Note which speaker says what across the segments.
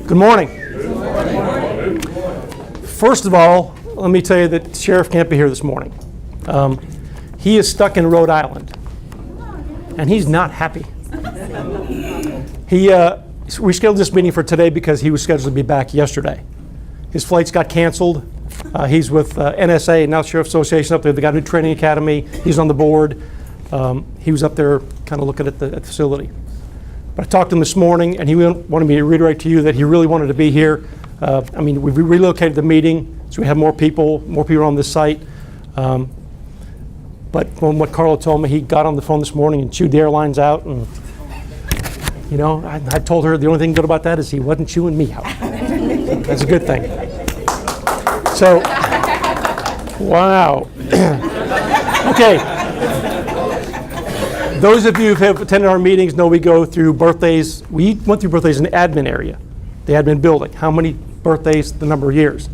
Speaker 1: Good morning. First of all, let me tell you that the sheriff can't be here this morning. He is stuck in Rhode Island, and he's not happy. We scheduled this meeting for today because he was scheduled to be back yesterday. His flights got canceled. He's with NSA, now Sheriff Association up there. They got a new training academy. He's on the board. He was up there kind of looking at the facility. But I talked to him this morning, and he wanted me to reiterate to you that he really wanted to be here. We've relocated the meeting, so we have more people on this site. But from what Carla told me, he got on the phone this morning and chewed the airlines out. And, I told her the only thing good about that is he wasn't chewing me out. That's a good thing. So, wow. Okay. Those of you who have attended our meetings know we go through birthdays. We went through birthdays in the admin area, the admin building. How many birthdays, the number of years.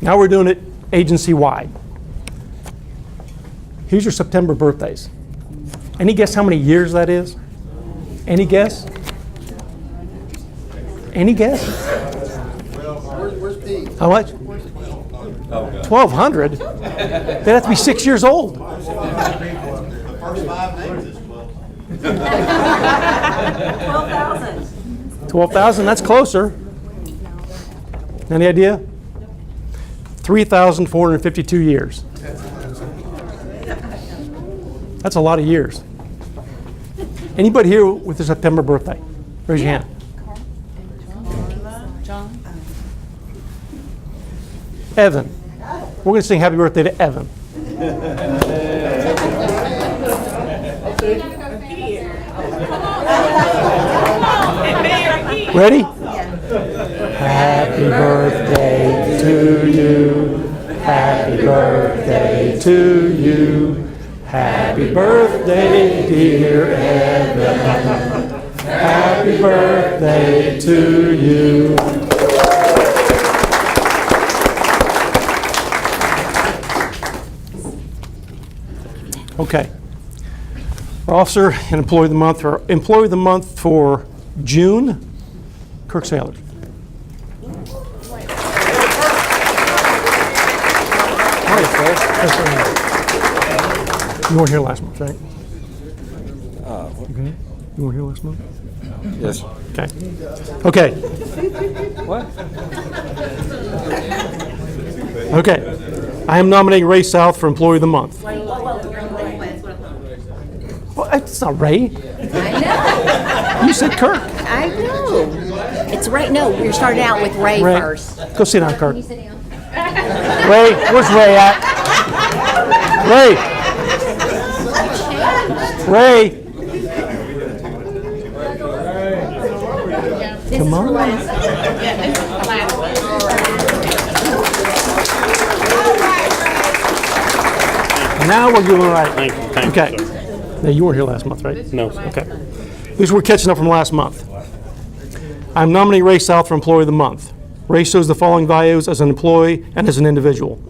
Speaker 1: Now we're doing it agency-wide. Here's your September birthdays. Any guess how many years that is? Any guess? Any guess?
Speaker 2: Where's Pete?
Speaker 1: How much? 1,200? They'd have to be 6 years old.
Speaker 2: The first 5 names is 12.
Speaker 3: 12,000.
Speaker 1: 12,000, that's closer. Any idea? 3,452 years. That's a lot of years. Anybody here with a September birthday? Raise your hand.
Speaker 3: John?
Speaker 1: Evan. We're going to sing happy birthday to Evan. Ready? Happy birthday to you. Happy birthday to you. Happy birthday, dear Evan. Happy birthday to you. Okay. Our officer and employee of the month. Our employee of the month for June, Kirk Saylors. You weren't here last month, right? You weren't here last month?
Speaker 4: Yes.
Speaker 1: Okay.
Speaker 4: What?
Speaker 1: Okay. I am nominating Ray South for Employee of the Month. Well, it's not Ray.
Speaker 3: I know.
Speaker 1: You said Kirk.
Speaker 3: I know. It's Ray. No, we're starting out with Ray first.
Speaker 1: Go sit down, Kirk.
Speaker 3: Can you sit down?
Speaker 1: Ray, where's Ray at? Ray. Come on. Now we're doing all right.
Speaker 4: Thank you.
Speaker 1: Okay. Now you weren't here last month, right?
Speaker 4: No.
Speaker 1: Okay. At least we're catching up from last month. I'm nominating Ray South for Employee of the Month. Ray shows the following values as an employee and as an individual.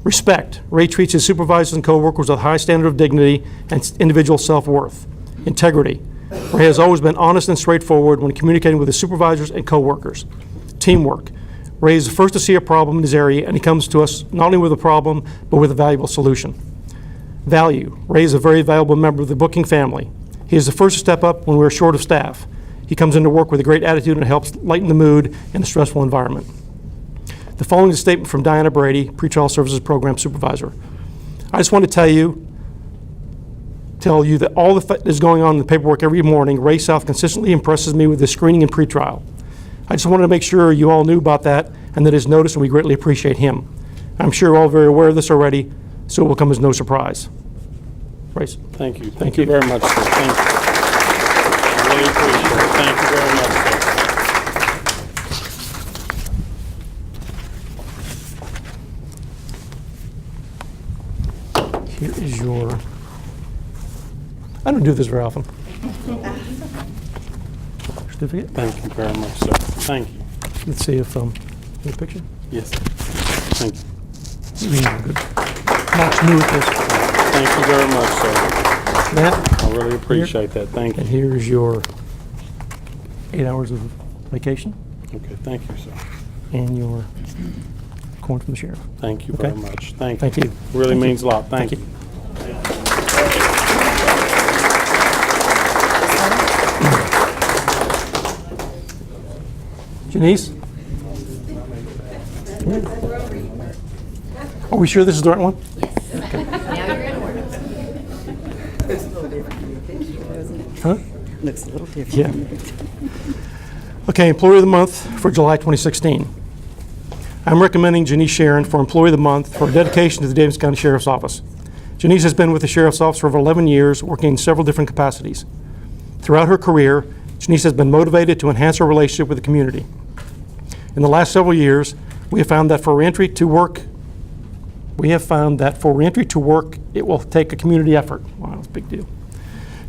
Speaker 1: Respect. Ray treats his supervisors and coworkers with a high standard of dignity and individual self-worth. Integrity. Ray has always been honest and straightforward when communicating with his supervisors and coworkers. Teamwork. Ray is the first to see a problem in his area, and he comes to us not only with a problem, but with a valuable solution. Value. Ray is a very valuable member of the booking family. He is the first to step up when we're short of staff. He comes into work with a great attitude and helps lighten the mood in a stressful environment. The following is a statement from Diana Brady, Pretrial Services Program Supervisor. I just want to tell you that all that is going on in the paperwork every morning, Ray South consistently impresses me with his screening and pretrial. I just wanted to make sure you all knew about that and that it's noticed, and we greatly appreciate him. I'm sure you're all very aware of this already, so it will come as no surprise. Ray.
Speaker 4: Thank you. Thank you very much, sir. Thank you. I really appreciate it. Thank you very much, sir.
Speaker 1: Here is your, I don't do this very often. Certificate.
Speaker 4: Thank you very much, sir. Thank you.
Speaker 1: Let's see if, any picture?
Speaker 4: Yes. Thank you.
Speaker 1: Good. Not smooth this.
Speaker 4: Thank you very much, sir.
Speaker 1: Matt?
Speaker 4: I really appreciate that. Thank
Speaker 1: And
Speaker 4: you.
Speaker 1: here's your 8 hours of vacation.
Speaker 4: Okay, thank you, sir.
Speaker 1: and your coin from the sheriff.
Speaker 4: Thank you very
Speaker 1: Okay.
Speaker 4: much. Thank you.
Speaker 1: Thank you.
Speaker 4: Really
Speaker 1: Thank you.
Speaker 4: means a lot. Thank you.
Speaker 1: Jeaniece? Are we sure this is the right one? Huh?
Speaker 5: Looks a little different.
Speaker 1: Yeah. Okay, Employee of the Month for July 2016. I'm recommending Jeaniece Shearon for Employee of the Month for her dedication to the Davidson County Sheriff's Office. Jeaniece has been with the Sheriff's Office for over 11 years, working in several different capacities. Throughout her career, Jeaniece has been motivated to enhance her relationship with the community. In the last several years, we have found that for reentry to work, it will take a community effort. Wow, that's a big deal.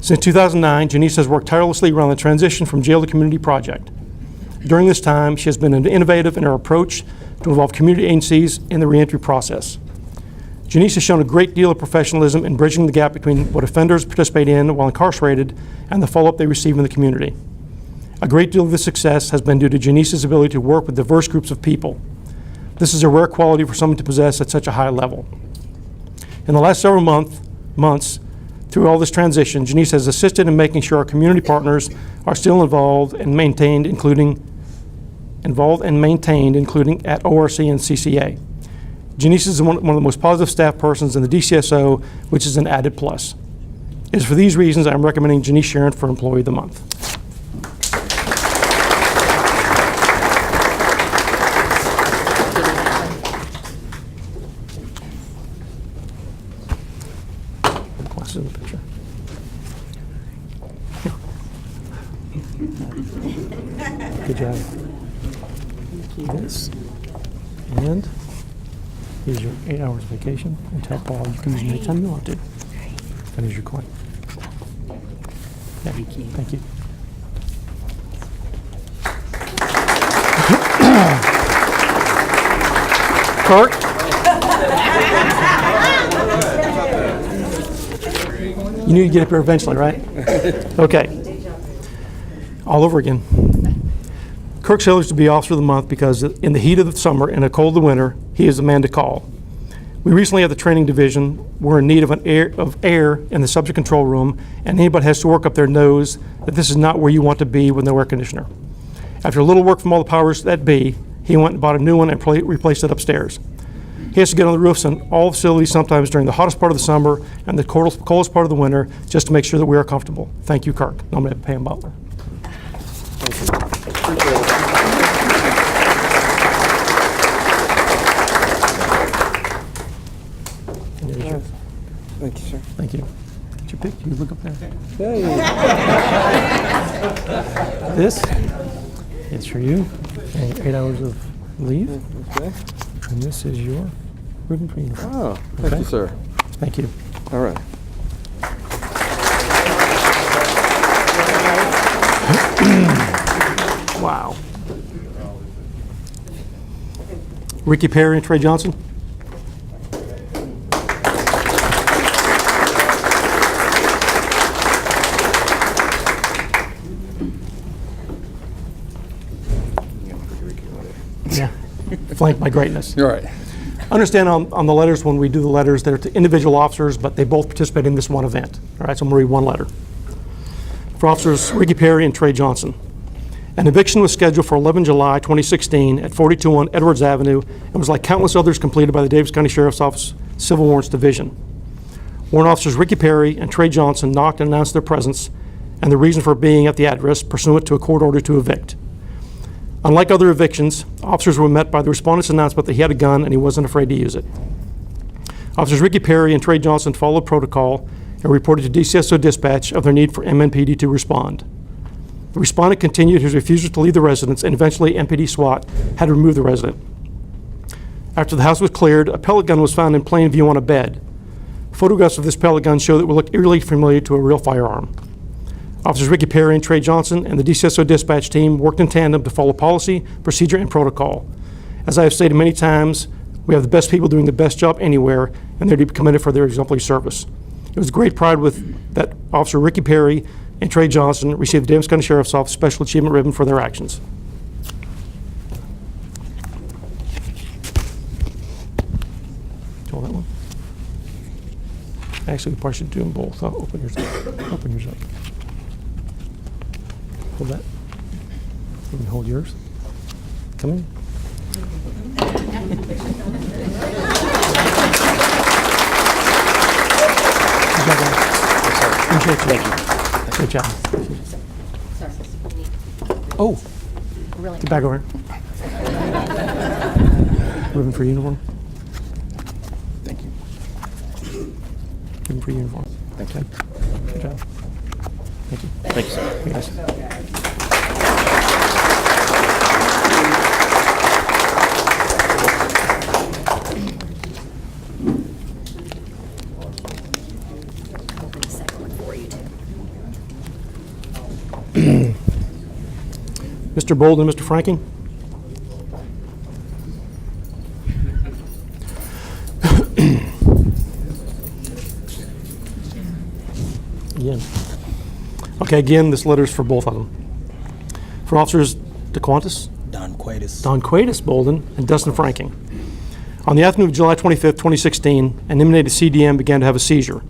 Speaker 1: Since 2009, Jeaniece has worked tirelessly around the transition from jail to community project. During this time, she has been innovative in her approach to involve community agencies in the reentry process. Jeaniece has shown a great deal of professionalism in bridging the gap between what offenders participate in while incarcerated and the follow-up they receive in the community. A great deal of this success has been due to Jeanice's ability to work with diverse groups of people. This is a rare quality for someone to possess at such a high level. In the last several months, through all this transition, Jeaniece has assisted in making sure our community partners are still involved and maintained, including at ORC and CCA. Jeaniece is one of the most positive staff persons in the DCSO, which is an added plus. It is for these reasons I'm recommending Jeaniece Shearon for Employee of the Month. Glasses in the picture. Good job. This. And here's your 8 hours vacation. And tell Paul you can use it anytime you want to. And here's your coin. Yeah, thank you. Thank you. Kirk? You knew you'd get up here eventually, right? Okay. All over again. Kirk Saylors to be Officer of the Month because in the heat of the summer and the cold of the winter, he is the man to call. We recently had the training division. We're in need of air in the subject control room, and anybody has to work up there knows that this is not where you want to be with no air conditioner. After a little work from all the powers that be, he went and bought a new one and replaced it upstairs. He has to get on the roofs in all facilities sometimes during the hottest part of the summer and the coldest part of the winter just to make sure that we are comfortable. Thank you, Kirk. I'm going to pay him Butler.
Speaker 5: Thank you, sir.
Speaker 1: Thank you. Get your pick. You look up there.
Speaker 5: Hey.
Speaker 1: This is for you. And your 8 hours of leave.
Speaker 5: Okay.
Speaker 1: And this is your ribbon for uniform.
Speaker 5: Oh, thank
Speaker 1: Okay.
Speaker 5: you, sir.
Speaker 1: Thank you.
Speaker 5: All right.
Speaker 1: Wow. Ricky Perry and Trey Johnson. Yeah, flanked by greatness.
Speaker 5: You're right.
Speaker 1: Understand on the letters, when we do the letters, they're to individual officers, but they both participate in this one event. All right, so I'm going to read one letter. For Officers Ricky Perry and Trey Johnson. An eviction was scheduled for 11 July 2016 at 4201 Edwards Avenue and was like countless others completed by the Davis County Sheriff's Office Civil Warrants Division. Warrant Officers Ricky Perry and Trey Johnson knocked and announced their presence and the reason for being at the address pursuant to a court order to evict. Unlike other evictions, officers were met by the respondent's announcement that he had a gun and he wasn't afraid to use it. Officers Ricky Perry and Trey Johnson followed protocol and reported to DCSO dispatch of their need for MNPD to respond. The respondent continued his refusal to leave the residence, and eventually MPD SWAT had to remove the resident. After the house was cleared, a pellet gun was found in plain view on a bed. Photographs of this pellet gun show that it looked eerily familiar to a real firearm. Officers Ricky Perry and Trey Johnson and the DCSO dispatch team worked in tandem to follow policy, procedure, and protocol. As I have stated many times, we have the best people doing the best job anywhere, and they're to be commended for their exemplary service. It was great pride that Officer Ricky Perry and Trey Johnson received the Davis County Sheriff's Office Special Achievement Ribbon for their actions. control that one. Actually, we probably should do them both. Oh, open yours up. Open yours up. Hold that. You can hold yours. Come in. Thank you. Good job. Oh,
Speaker 3: Really?
Speaker 1: get back over here. Ribbon for uniform.
Speaker 5: Thank you.
Speaker 1: Ribbon for uniform.
Speaker 5: Thank you.
Speaker 1: Good job. Thank you.
Speaker 5: Thank you, sir.
Speaker 1: You guys.
Speaker 3: I'll open the second one for you, too.
Speaker 1: Mr. Bolden, Mr. Franking. Again. Okay, again, this letter's for both of them. For Officers Donquatus,
Speaker 5: Donquatus.
Speaker 1: Bolden, and Dustin Franking. On the afternoon of July 25th, 2016, an inmate at CDM began to have a seizure.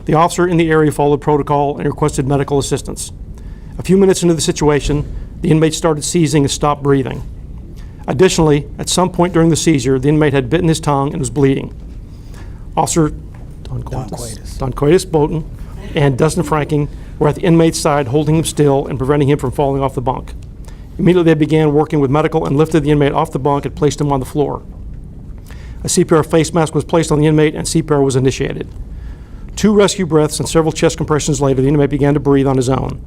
Speaker 1: The officer in the area followed protocol and requested medical assistance. A few minutes into the situation, the inmate started seizing and stopped breathing. Additionally, at some point during the seizure, the inmate had bitten his tongue and was bleeding. Officer Donquatus, Bolden, and Dustin Franking were at the inmate's side, holding him still and preventing him from falling off the bunk. Immediately, they began working with medical and lifted the inmate off the bunk and placed him on the floor. A CPR face mask was placed on the inmate and CPR was initiated. 2 rescue breaths and several chest compressions later, the inmate began to breathe on his own.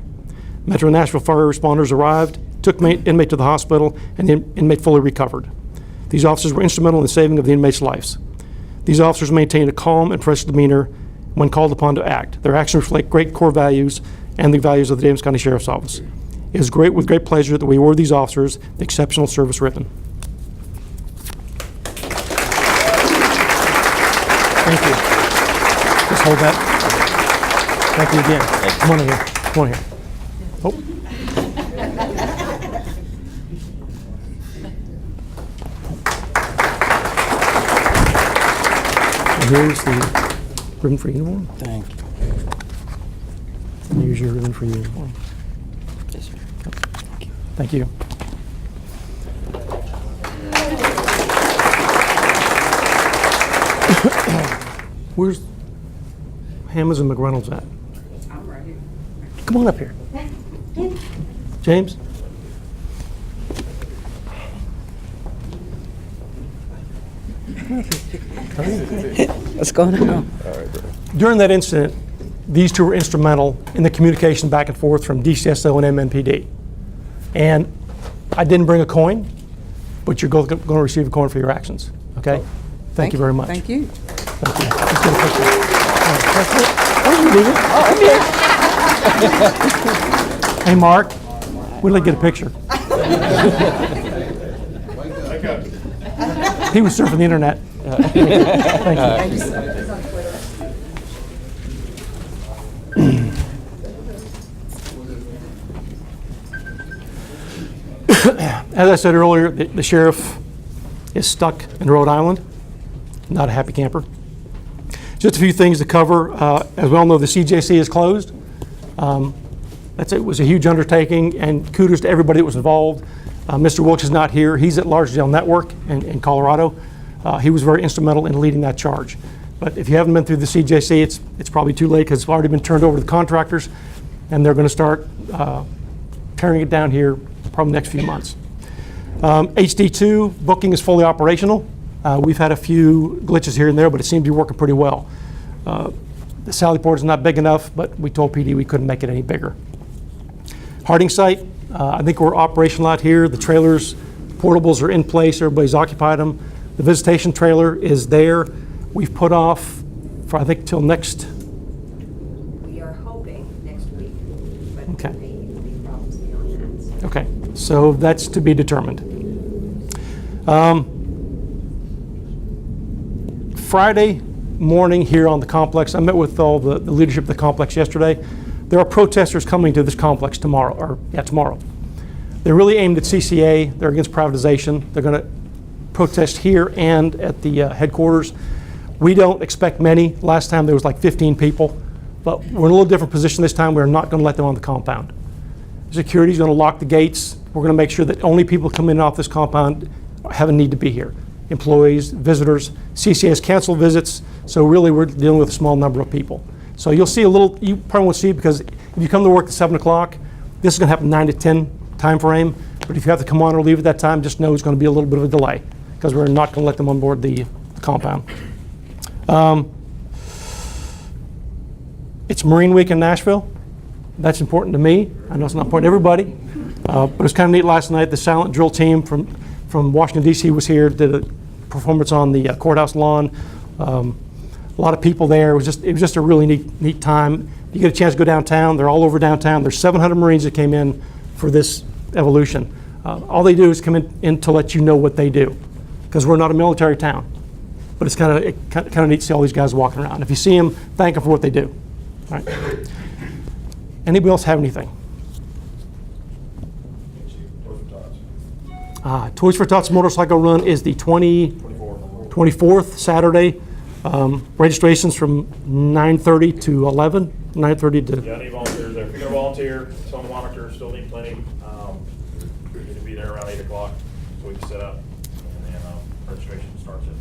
Speaker 1: Metro Nashville fire responders arrived, took inmate to the hospital, and the inmate fully recovered. These officers were instrumental in the saving of the inmates' lives. These officers maintained a calm and fresh demeanor when called upon to act. Their actions reflect great core values and the values of the Davis County Sheriff's Office. It is with great pleasure that we award these officers the Exceptional Service Ribbon. Thank you. Just hold that. Thank you again. Come on in here. Come on here. Oh. And here's the ribbon for uniform.
Speaker 5: Thank you.
Speaker 1: And here's your ribbon for uniform.
Speaker 5: Yes, sir.
Speaker 1: Thank you. Where's Hammonds and McReynolds at?
Speaker 6: I'm right here.
Speaker 1: Come on up here. James?
Speaker 6: What's going on?
Speaker 1: During that incident, these two were instrumental in the communication back and forth from DCSO and MNPD. And I didn't bring a coin, but you're going to receive a coin for your actions. Okay? Thank you very much.
Speaker 6: Thank you.
Speaker 1: Thank you. Let's get a picture. Hey, Mark, we'd like to get a picture. He was surfing the internet. Thank you. As I said earlier, the sheriff is stuck in Rhode Island. Not a happy camper. Just a few things to cover. As we all know, the CJC is closed. It was a huge undertaking, and kudos to everybody that was involved. Mr. Wilkes is not here. He's at Lauderdale Network in Colorado. He was very instrumental in leading that charge. But if you haven't been through the CJC, it's probably too late because it's already been turned over to the contractors, and they're going to start tearing it down here probably next few months. HD2 booking is fully operational. We've had a few glitches here and there, but it seems to be working pretty well. The Sally Port is not big enough, but we told PD we couldn't make it any bigger. Harding site, I think we're operational out here. The trailers, portables are in place. Everybody's occupied them. The visitation trailer is there. We've put off for, I think, till next.
Speaker 7: We are hoping next week, but
Speaker 1: Okay.
Speaker 7: there may be problems beyond that.
Speaker 1: Okay, so that's to be determined. Friday morning here on the complex, I met with all the leadership of the complex yesterday. There are protesters coming to this complex tomorrow. They're really aimed at CCA. They're against privatization. They're going to protest here and at the headquarters. We don't expect many. Last time there was like 15 people, but we're in a little different position this time. We're not going to let them on the compound. Security's going to lock the gates. We're going to make sure that only people come in off this compound have a need to be here. Employees, visitors, CCA has canceled visits, so really we're dealing with a small number of people. So you'll see a little, you probably won't see it because if you come to work at 7 o'clock, this is going to happen 9 to 10 time frame, but if you have to come on or leave at that time, just know it's going to be a little bit of a delay because we're not going to let them on board the compound. It's Marine Week in Nashville. That's important to me. I know it's not important to everybody, but it was kind of neat last night. The silent drill team from Washington, D.C. was here, did a performance on the courthouse lawn. A lot of people there. It was just a really neat time. You get a chance to go downtown. They're all over downtown. There's 700 Marines that came in for this evolution. All they do is come in to let you know what they do, because we're not a military town. But it's kind of neat to see all these guys walking around. If you see them, thank them for what they do. All right. Anybody else have anything? Toys for Tots motorcycle run is the 24th Saturday. Registrations from 9:30 to 11. 9:30 to.
Speaker 8: Yeah, I need volunteers there. If you're gonna volunteer, some monitors still need plenty. We need to be there around 8 o'clock so we can set up. And then registration starts at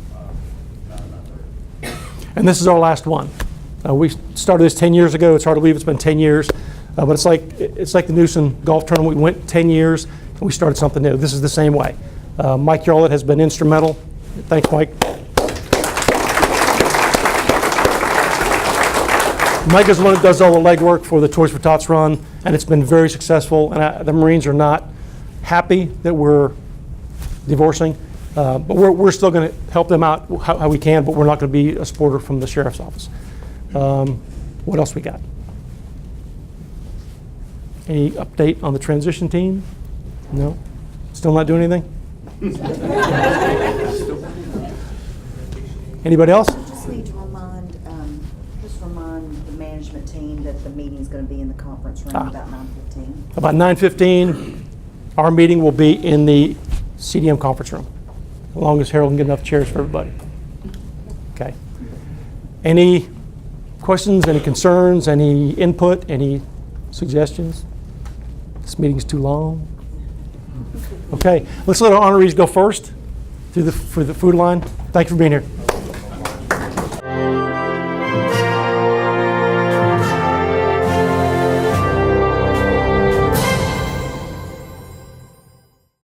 Speaker 8: 9:30.
Speaker 1: And this is our last one. We started this 10 years ago. It's hard to believe it's been 10 years. But it's like the Newsom golf tournament. We went 10 years and we started something new. This is the same way. Mike Yarlett has been instrumental. Thanks, Mike. Mike is the one that does all the legwork for the Toys for Tots run, and it's been very successful. And the Marines are not happy that we're divorcing, but we're still going to help them out how we can, but we're not going to be a supporter from the sheriff's office. What else we got? Any update on the transition team? No? Still not doing anything? Anybody else?
Speaker 9: Just need to remind the management team that the meeting's going to be in the conference room about 9:15.
Speaker 1: About 9:15, our meeting will be in the CDM conference room, as long as Harold can get enough chairs for everybody. Okay. Any questions, any concerns, any input, any suggestions? This meeting's too long. Okay, let's let our honorees go first for the food line. Thank you for being here.